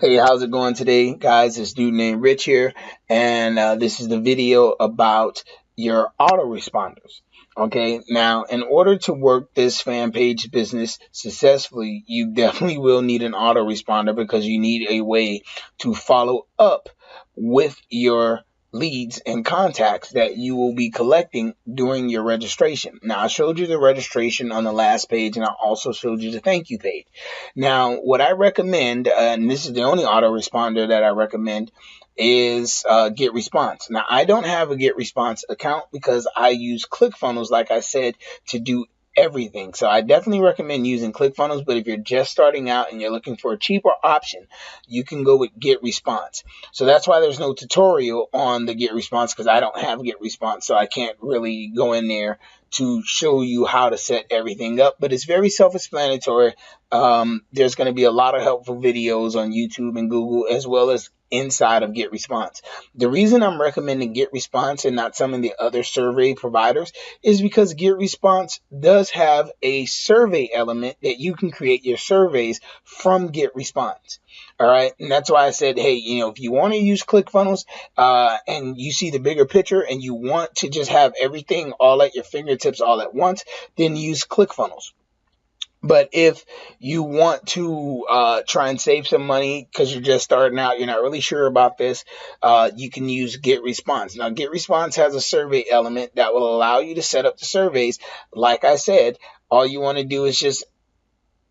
Hey, how's it going today, guys? This dude named Rich here, and this is the video about your autoresponders. Okay, now in order to work this fan page business successfully, you definitely will need an autoresponder because you need a way to follow up with your leads and contacts that you will be collecting during your registration. Now, I showed you the registration on the last page, and I also showed you the thank you page. Now, what I recommend, and this is the only autoresponder that I recommend, is GetResponse. Now, I don't have a GetResponse account because I use ClickFunnels, like I said, to do everything. So I definitely recommend using ClickFunnels, but if you're just starting out and you're looking for a cheaper option, you can go with GetResponse. So that's why there's no tutorial on the GetResponse, because I don't have GetResponse, so I can't really go in there to show you how to set everything up, but it's very self-explanatory. There's going to be a lot of helpful videos on YouTube and Google, as well as inside of GetResponse. The reason I'm recommending GetResponse and not some of the other survey providers is because GetResponse does have a survey element that you can create your surveys from GetResponse. All right, and that's why I said, hey, if you want to use ClickFunnels and you see the bigger picture and you want to just have everything all at your fingertips all at once, then use ClickFunnels. But if you want to try and save some money because you're just starting out, you're not really sure about this, you can use GetResponse. Now, GetResponse has a survey element that will allow you to set up the surveys. Like I said, all you want to do is just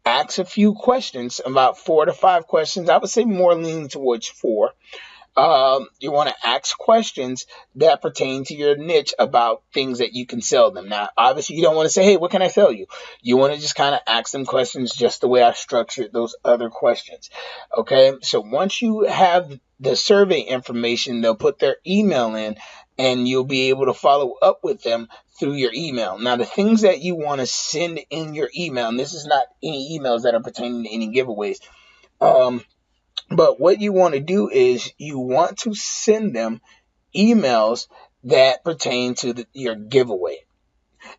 ask a few questions, about 4 to 5 questions. I would say more leaning towards 4. You want to ask questions that pertain to your niche about things that you can sell them. Now, obviously, you don't want to say, hey, what can I sell you? You want to just kind of ask them questions just the way I structured those other questions. Okay, so once you have the survey information, they'll put their email in, and you'll be able to follow up with them through your email. Now, the things that you want to send in your email, and this is not any emails that are pertaining to any giveaways, but what you want to do is you want to send them emails that pertain to your giveaway.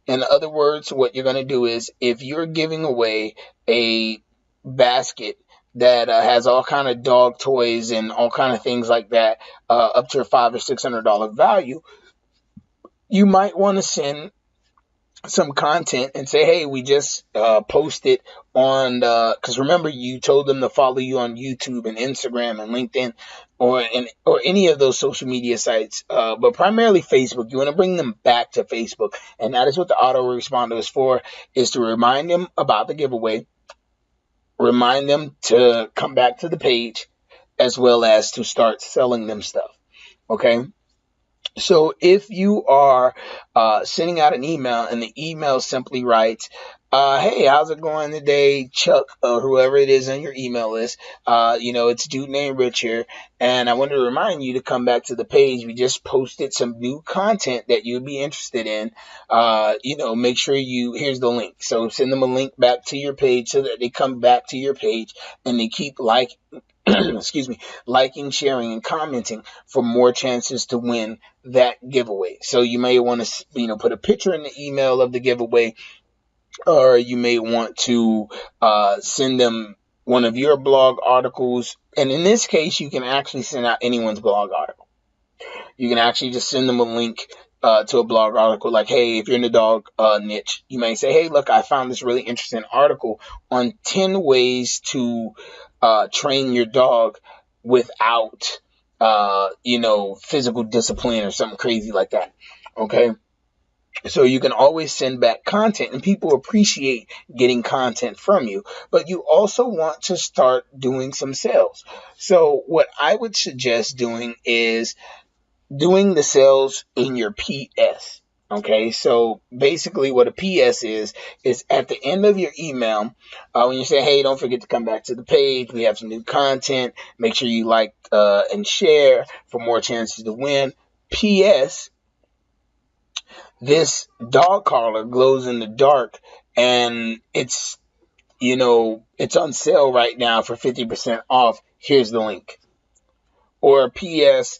In other words, what you're going to do is if you're giving away a basket that has all kind of dog toys and all kind of things like that, up to a $500 or $600 value, you might want to send some content and say, hey, we just posted on because remember, you told them to follow you on YouTube and Instagram and LinkedIn or any of those social media sites, but primarily Facebook. You want to bring them back to Facebook, and that is what the autoresponder is for, is to remind them about the giveaway, remind them to come back to the page, as well as to start selling them stuff. Okay. So if you are sending out an email and the email simply writes, hey, how's it going today, Chuck, or whoever it is on your email list, it's dude named Rich here, and I want to remind you to come back to the page. We just posted some new content that you'd be interested in. Make sure here's the link. So send them a link back to your page so that they come back to your page and they keep liking, sharing, and commenting for more chances to win that giveaway. So you may want to, put a picture in the email of the giveaway, or you may want to send them one of your blog articles. And in this case, you can actually send out anyone's blog article. You can actually just send them a link to a blog article, like, hey, if you're in the dog niche, you may say, hey, look, I found this really interesting article on 10 ways to train your dog without, physical discipline or something crazy like that. Okay. So you can always send back content, and people appreciate getting content from you, but you also want to start doing some sales. So what I would suggest doing is doing the sales in your PS. Okay, so basically what a PS is at the end of your email, when you say, hey, don't forget to come back to the page. We have some new content. Make sure you like and share for more chances to win. PS, this dog collar glows in the dark, and it's on sale right now for 50% off. Here's the link. Or PS,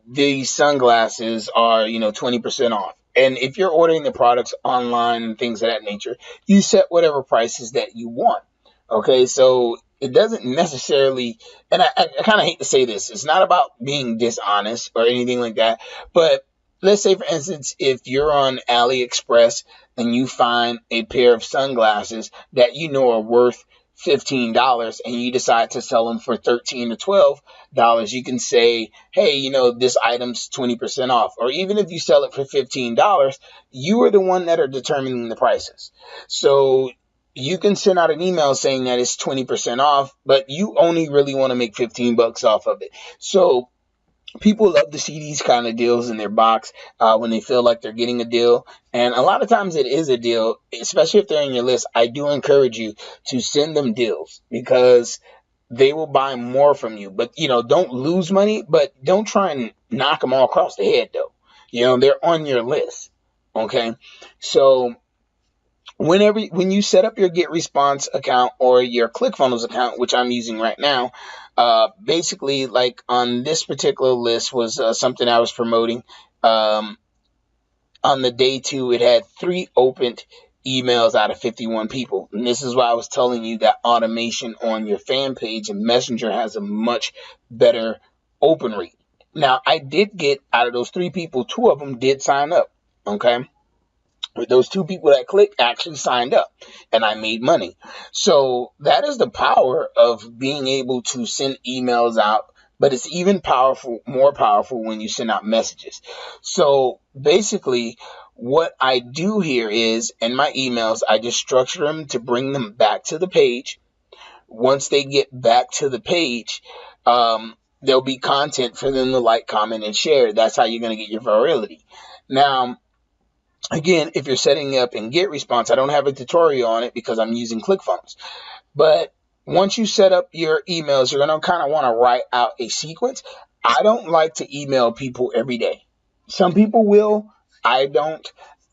these sunglasses are 20% off. And if you're ordering the products online and things of that nature, you set whatever prices that you want. Okay, so it doesn't necessarily, and I kind of hate to say this, it's not about being dishonest or anything like that, but let's say, for instance, if you're on AliExpress and you find a pair of sunglasses that you know are worth $15 and you decide to sell them for $13 to $12, you can say, hey, this item's 20% off. Or even if you sell it for $15, you are the one that are determining the prices. So you can send out an email saying that it's 20% off, but you only really want to make $15 off of it. So people love to see these kind of deals in their box when they feel like they're getting a deal. And a lot of times it is a deal, especially if they're in your list. I do encourage you to send them deals because they will buy more from you. But, don't lose money, but don't try and knock them all across the head, though. They're on your list. Okay. So when you set up your GetResponse account or your ClickFunnels account, which I'm using right now, basically, like on this particular list was something I was promoting. On the day 2, it had 3 opened emails out of 51 people. And this is why I was telling you that automation on your fan page and Messenger has a much better open rate. Now, I did get, out of those 3 people, 2 of them did sign up. Okay. Those 2 people that clicked actually signed up and I made money. So that is the power of being able to send emails out, but it's even more powerful when you send out messages. So basically what I do here is, in my emails, I just structure them to bring them back to the page. Once they get back to the page, there'll be content for them to like, comment, and share. That's how you're going to get your virality. Now, again, if you're setting up in GetResponse, I don't have a tutorial on it because I'm using ClickFunnels. But once you set up your emails, you're going to kind of want to write out a sequence. I don't like to email people every day. Some people will. I don't.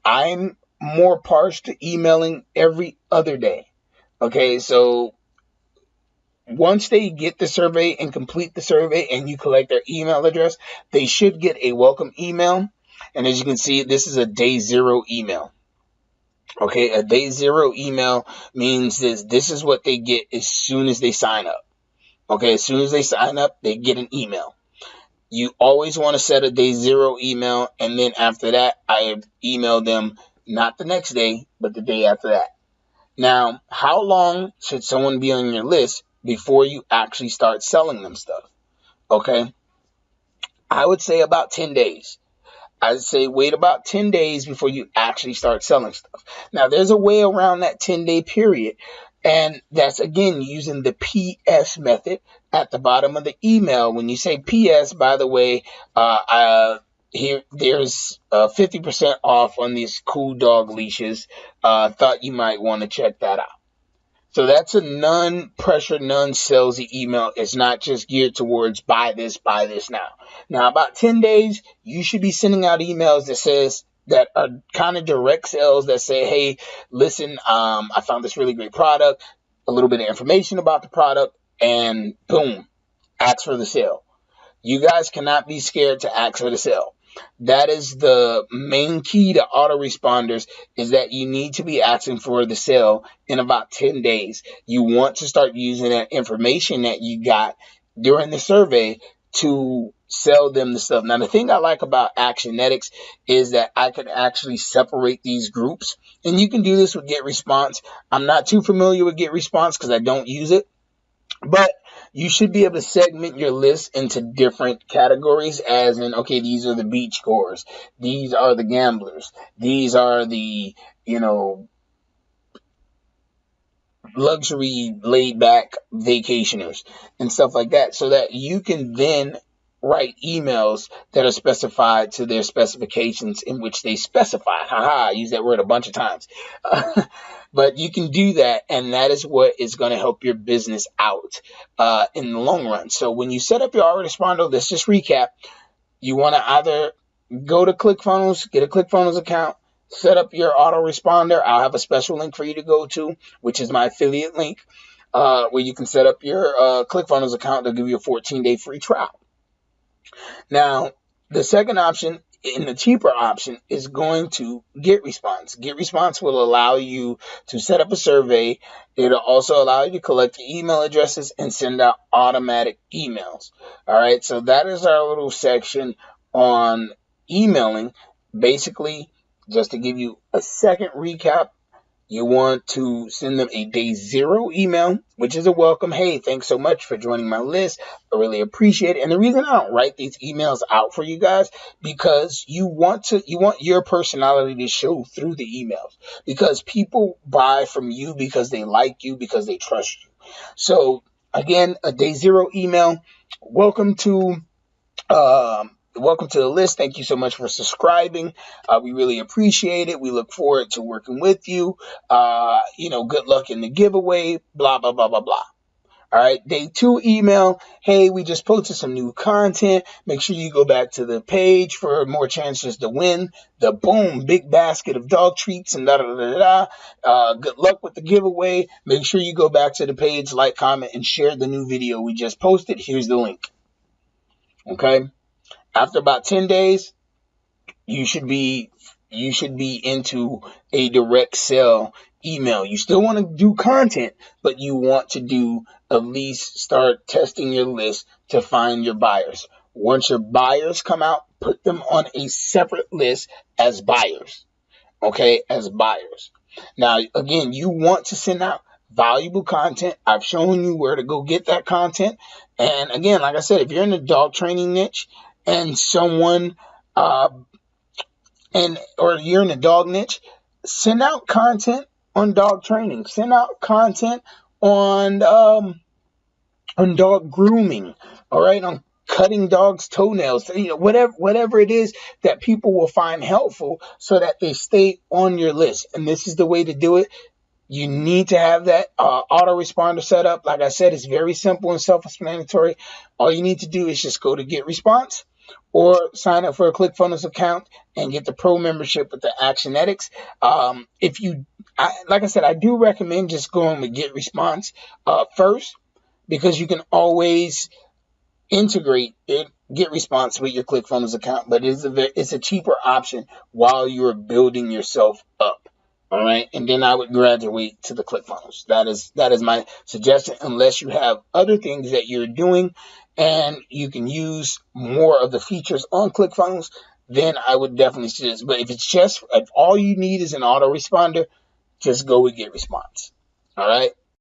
I'm more partial to emailing every other day. Okay, so once they get the survey and complete the survey and you collect their email address, they should get a welcome email. And as you can see, this is a day 0 email. Okay, a day 0 email means this is what they get as soon as they sign up. Okay, as soon as they sign up, they get an email. You always want to set a day 0 email, and then after that, I email them not the next day, but the day after that. Now, how long should someone be on your list before you actually start selling them stuff? Okay, I would say about 10 days. I'd say wait about 10 days before you actually start selling stuff. Now, there's a way around that 10-day period, and that's, again, using the PS method at the bottom of the email. When you say PS, by the way, here there's 50% off on these cool dog leashes. Thought you might want to check that out. So that's a non-pressure, non-salesy email. It's not just geared towards buy this now. Now, about 10 days, you should be sending out emails that are kind of direct sales that say, hey, listen, I found this really great product, a little bit of information about the product, and boom, ask for the sale. You guys cannot be scared to ask for the sale. That is the main key to autoresponders, is that you need to be asking for the sale in about 10 days. You want to start using that information that you got during the survey to sell them the stuff. Now, the thing I like about Actionetics is that I can actually separate these groups, and you can do this with GetResponse. I'm not too familiar with GetResponse because I don't use it, but you should be able to segment your list into different categories, as in, okay, these are the beachgoers, these are the gamblers, these are the, luxury laid back vacationers and stuff like that, so that you can then write emails that are specified to their specifications in which they specify. I use that word a bunch of times. But you can do that, and that is what is going to help your business out in the long run. So when you set up your autoresponder, let's just recap. You want to either go to ClickFunnels, get a ClickFunnels account, set up your autoresponder. I'll have a special link for you to go to, which is my affiliate link, where you can set up your ClickFunnels account. They'll give you a 14-day free trial. Now, the second option in the cheaper option is going to GetResponse. GetResponse will allow you to set up a survey. It'll also allow you to collect email addresses and send out automatic emails. All right, so that is our little section on emailing. Basically, just to give you a second recap, you want to send them a day zero email, which is a welcome. Hey, thanks so much for joining my list. I really appreciate it. And the reason I don't write these emails out for you guys, because you want your personality to show through the emails, because people buy from you because they like you, because they trust you. So again, a day zero email. Welcome to the list. Thank you so much for subscribing. We really appreciate it. We look forward to working with you. Good luck in the giveaway. Blah, blah, blah, blah, blah. All right. Day 2 email. Hey, we just posted some new content. Make sure you go back to the page for more chances to win the big basket of dog treats and da da da da. Good luck with the giveaway. Make sure you go back to the page, like, comment, and share the new video we just posted. Here's the link. Okay. After about 10 days, you should be into a direct sell email. You still want to do content, but you want to at least start testing your list to find your buyers. Once your buyers come out, put them on a separate list as buyers. Okay, as buyers. Now, again, you want to send out valuable content. I've shown you where to go get that content. And again, like I said, if you're in the dog training niche and someone or you're in the dog niche, send out content on dog training. Send out content on dog grooming. All right, on cutting dogs' toenails. Whatever it is that people will find helpful, so that they stay on your list. And this is the way to do it. You need to have that autoresponder set up. Like I said, it's very simple and self-explanatory. All you need to do is just go to GetResponse or sign up for a ClickFunnels account and get the pro membership with the Actionetics. Like I said, I do recommend just going with GetResponse first, because you can always integrate GetResponse with your ClickFunnels account, but it's a cheaper option while you're building yourself up. All right, and then I would graduate to the ClickFunnels. That is my suggestion, unless you have other things that you're doing and you can use more of the features on ClickFunnels. Then I would definitely suggest. But if all you need is an autoresponder, just go with GetResponse. All right.